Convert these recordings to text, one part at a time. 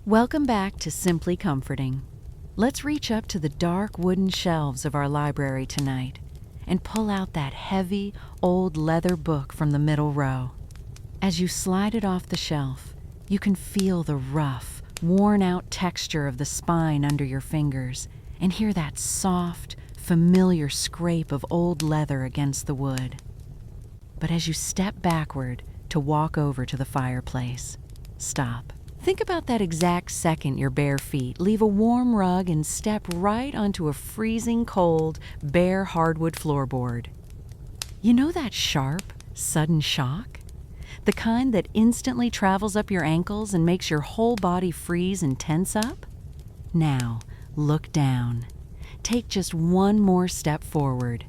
Welcome back to Simply Comforting. Let's reach up to the dark wooden shelves of our library tonight and pull out that heavy, old leather book from the middle row. As you slide it off the shelf, you can feel the rough, worn-out texture of the spine under your fingers and hear that soft, familiar scrape of old leather against the wood. But as you step backward to walk over to the fireplace, stop. Think about that exact second your bare feet leave a warm rug and step right onto a freezing cold, bare hardwood floorboard. You know that sharp, sudden shock? The kind that instantly travels up your ankles and makes your whole body freeze and tense up? Now, look down. Take just one more step forward.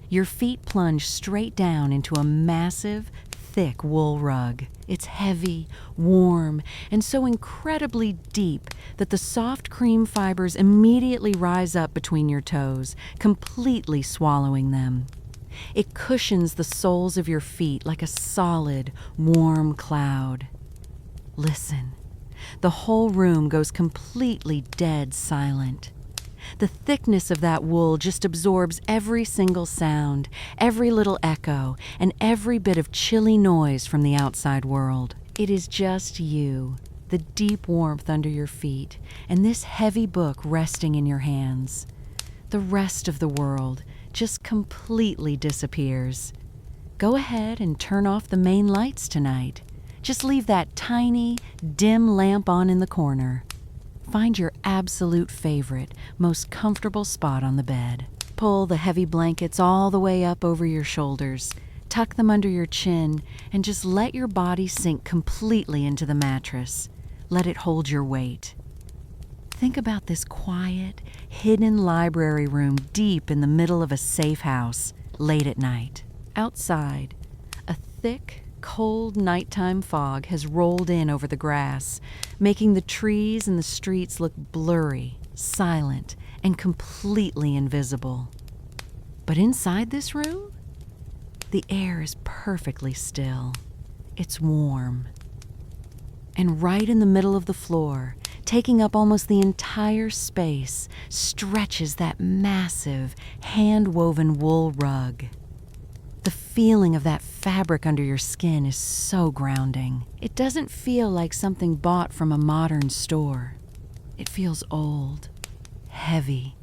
Your feet plunge straight down into a massive, thick wool rug. It's heavy, warm, and so incredibly deep that the soft cream fibers immediately rise up between your toes, completely swallowing them. It cushions the soles of your feet like a solid, warm cloud. Listen. The whole room goes completely dead silent. The thickness of that wool just absorbs every single sound, every little echo, and every bit of chilly noise from the outside world. It is just you, the deep warmth under your feet, and this heavy book resting in your hands. The rest of the world just completely disappears. Go ahead and turn off the main lights tonight. Just leave that tiny, dim lamp on in the corner. Find your absolute favorite, most comfortable spot on the bed. Pull the heavy blankets all the way up over your shoulders, tuck them under your chin, and just let your body sink completely into the mattress. Let it hold your weight. Think about this quiet, hidden library room deep in the middle of a safe house, late at night. Outside, a thick, cold nighttime fog has rolled in over the grass, making the trees and the streets look blurry, silent, and completely invisible. But inside this room, the air is perfectly still. It's warm. And right in the middle of the floor, taking up almost the entire space, stretches that massive, hand-woven wool rug. The feeling of that fabric under your skin is so grounding. It doesn't feel like something bought from a modern store. It feels old, heavy.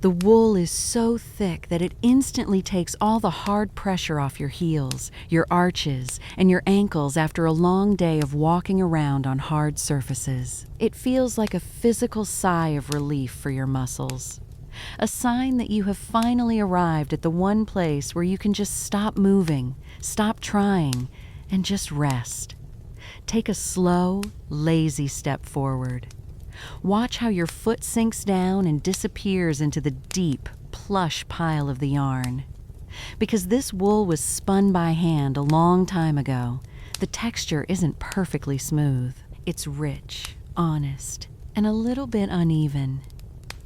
The wool is so thick that it instantly takes all the hard pressure off your heels, your arches, and your ankles after a long day of walking around on hard surfaces. It feels like a physical sigh of relief for your muscles. A sign that you have finally arrived at the one place where you can just stop moving, stop trying, and just rest. Take a slow, lazy step forward. Watch how your foot sinks down and disappears into the deep, plush pile of the yarn. Because this wool was spun by hand a long time ago, the texture isn't perfectly smooth. It's rich, honest, and a little bit uneven.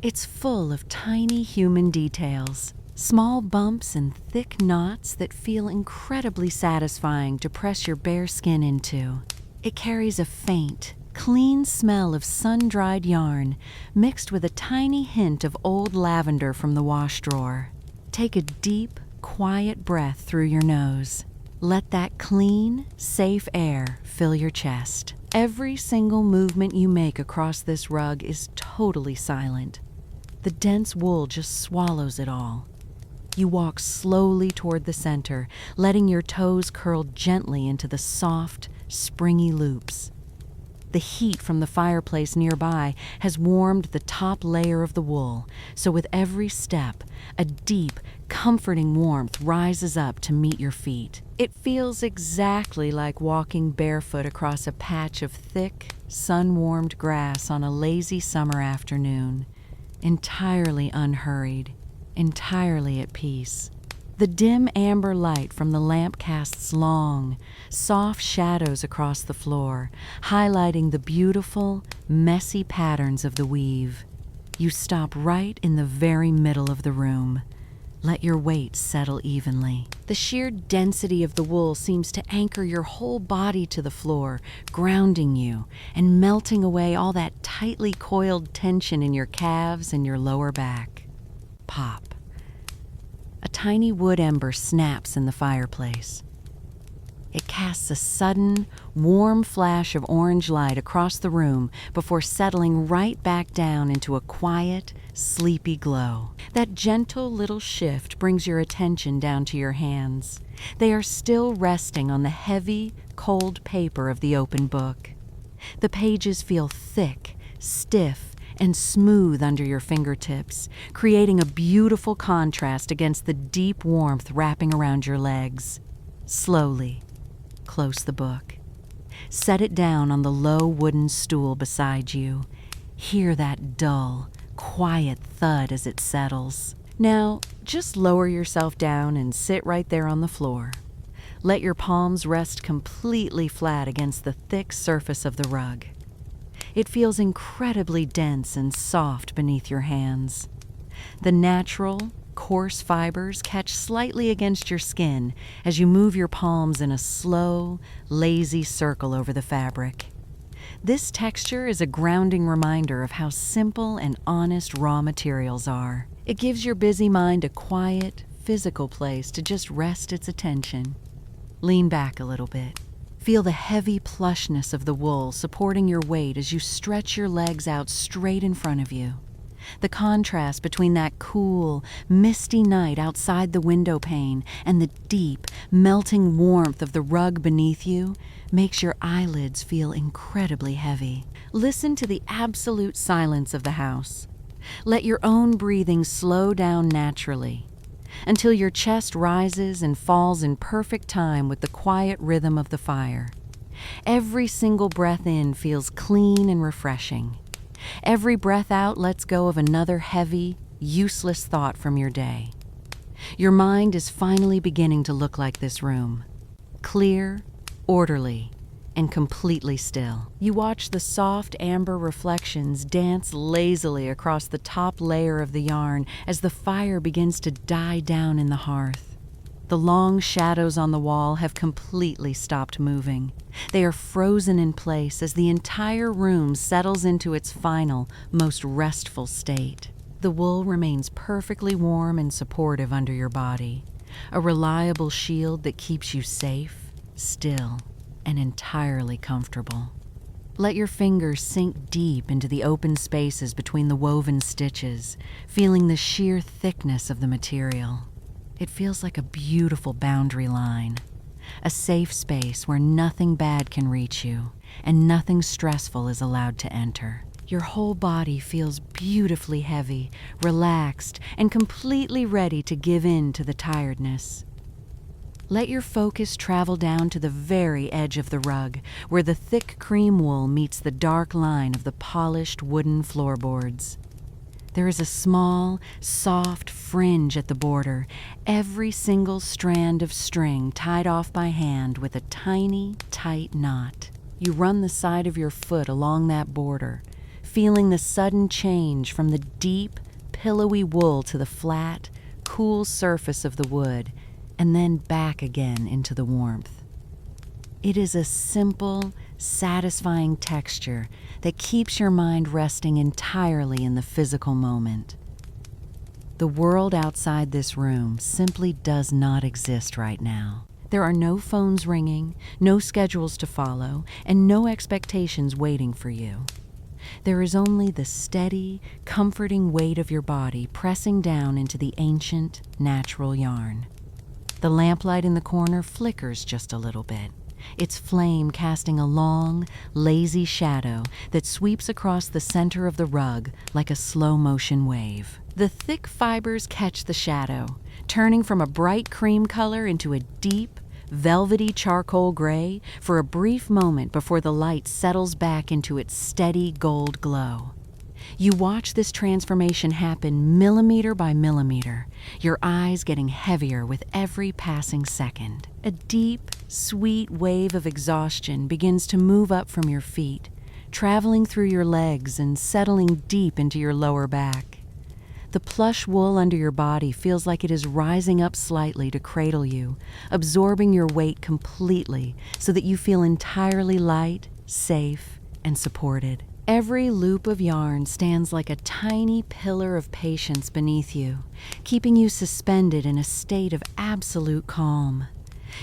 It's full of tiny human details, small bumps and thick knots that feel incredibly satisfying to press your bare skin into. It carries a faint, clean smell of sun-dried yarn mixed with a tiny hint of old lavender from the wash drawer. Take a deep, quiet breath through your nose. Let that clean, safe air fill your chest. Every single movement you make across this rug is totally silent. The dense wool just swallows it all. You walk slowly toward the center, letting your toes curl gently into the soft, springy loops. The heat from the fireplace nearby has warmed the top layer of the wool, so with every step, a deep, comforting warmth rises up to meet your feet. It feels exactly like walking barefoot across a patch of thick, sun-warmed grass on a lazy summer afternoon. Entirely unhurried, entirely at peace. The dim amber light from the lamp casts long, soft shadows across the floor, highlighting the beautiful, messy patterns of the weave. You stop right in the very middle of the room. Let your weight settle evenly. The sheer density of the wool seems to anchor your whole body to the floor, grounding you and melting away all that tightly coiled tension in your calves and your lower back. Pop. A tiny wood ember snaps in the fireplace. It casts a sudden, warm flash of orange light across the room before settling right back down into a quiet, sleepy glow. That gentle little shift brings your attention down to your hands. They are still resting on the heavy, cold paper of the open book. The pages feel thick, stiff, and smooth under your fingertips, creating a beautiful contrast against the deep warmth wrapping around your legs. Slowly, close the book. Set it down on the low wooden stool beside you. Hear that dull, quiet thud as it settles. Now, just lower yourself down and sit right there on the floor. Let your palms rest completely flat against the thick surface of the rug. It feels incredibly dense and soft beneath your hands. The natural, coarse fibers catch slightly against your skin as you move your palms in a slow, lazy circle over the fabric. This texture is a grounding reminder of how simple and honest raw materials are. It gives your busy mind a quiet, physical place to just rest its attention. Lean back a little bit. Feel the heavy plushness of the wool supporting your weight as you stretch your legs out straight in front of you. The contrast between that cool, misty night outside the window pane and the deep, melting warmth of the rug beneath you makes your eyelids feel incredibly heavy. Listen to the absolute silence of the house. Let your own breathing slow down naturally until your chest rises and falls in perfect time with the quiet rhythm of the fire. Every single breath in feels clean and refreshing. Every breath out lets go of another heavy, useless thought from your day. Your mind is finally beginning to look like this room. Clear, orderly, and completely still. You watch the soft amber reflections dance lazily across the top layer of the yarn as the fire begins to die down in the hearth. The long shadows on the wall have completely stopped moving. They are frozen in place as the entire room settles into its final, most restful state. The wool remains perfectly warm and supportive under your body, a reliable shield that keeps you safe, still, and entirely comfortable. Let your fingers sink deep into the open spaces between the woven stitches, feeling the sheer thickness of the material. It feels like a beautiful boundary line, a safe space where nothing bad can reach you and nothing stressful is allowed to enter. Your whole body feels beautifully heavy, relaxed, and completely ready to give in to the tiredness. Let your focus travel down to the very edge of the rug, where the thick cream wool meets the dark line of the polished wooden floorboards. There is a small, soft fringe at the border, every single strand of string tied off by hand with a tiny, tight knot. You run the side of your foot along that border, feeling the sudden change from the deep, pillowy wool to the flat, cool surface of the wood, and then back again into the warmth. It is a simple, satisfying texture that keeps your mind resting entirely in the physical moment. The world outside this room simply does not exist right now. There are no phones ringing, no schedules to follow, and no expectations waiting for you. There is only the steady, comforting weight of your body pressing down into the ancient, natural yarn. The lamplight in the corner flickers just a little bit, its flame casting a long, lazy shadow that sweeps across the center of the rug like a slow-motion wave. The thick fibers catch the shadow, turning from a bright cream color into a deep, velvety charcoal gray for a brief moment before the light settles back into its steady gold glow. You watch this transformation happen millimeter by millimeter, your eyes getting heavier with every passing second. A deep, sweet wave of exhaustion begins to move up from your feet, traveling through your legs and settling deep into your lower back. The plush wool under your body feels like it is rising up slightly to cradle you, absorbing your weight completely so that you feel entirely light, safe, and supported. Every loop of yarn stands like a tiny pillar of patience beneath you, keeping you suspended in a state of absolute calm.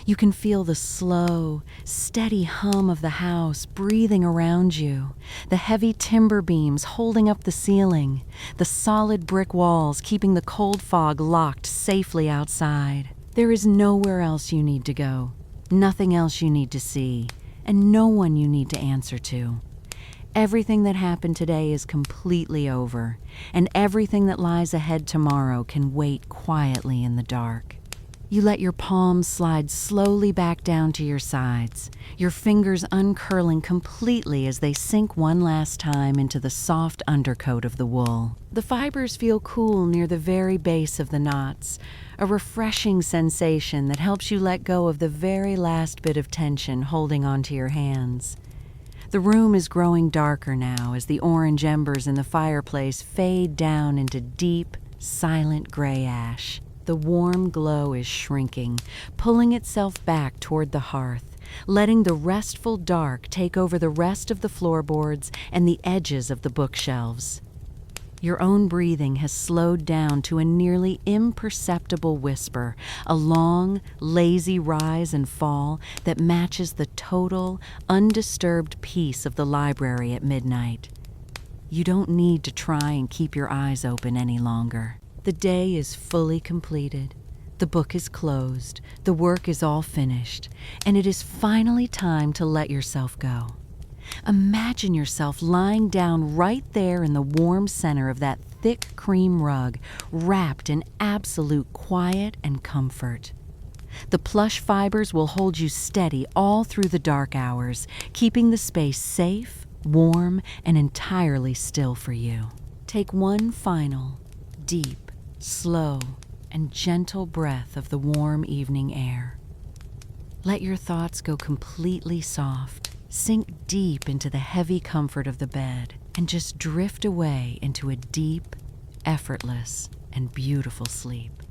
You can feel the slow, steady hum of the house breathing around you, the heavy timber beams holding up the ceiling, the solid brick walls keeping the cold fog locked safely outside. There is nowhere else you need to go, nothing else you need to see, and no one you need to answer to. Everything that happened today is completely over, and everything that lies ahead tomorrow can wait quietly in the dark. You let your palms slide slowly back down to your sides, your fingers uncurling completely as they sink one last time into the soft undercoat of the wool. The fibers feel cool near the very base of the knots, a refreshing sensation that helps you let go of the very last bit of tension holding onto your hands. The room is growing darker now as the orange embers in the fireplace fade down into deep, silent gray ash. The warm glow is shrinking, pulling itself back toward the hearth, letting the restful dark take over the rest of the floorboards and the edges of the bookshelves. Your own breathing has slowed down to a nearly imperceptible whisper, a long, lazy rise and fall that matches the total, undisturbed peace of the library at midnight. You don't need to try and keep your eyes open any longer. The day is fully completed. The book is closed. The work is all finished. And it is finally time to let yourself go. Imagine yourself lying down right there in the warm center of that thick cream rug, wrapped in absolute quiet and comfort. The plush fibers will hold you steady all through the dark hours, keeping the space safe, warm, and entirely still for you. Take one final, deep, slow, and gentle breath of the warm evening air. Let your thoughts go completely soft. Sink deep into the heavy comfort of the bed and just drift away into a deep, effortless, and beautiful sleep.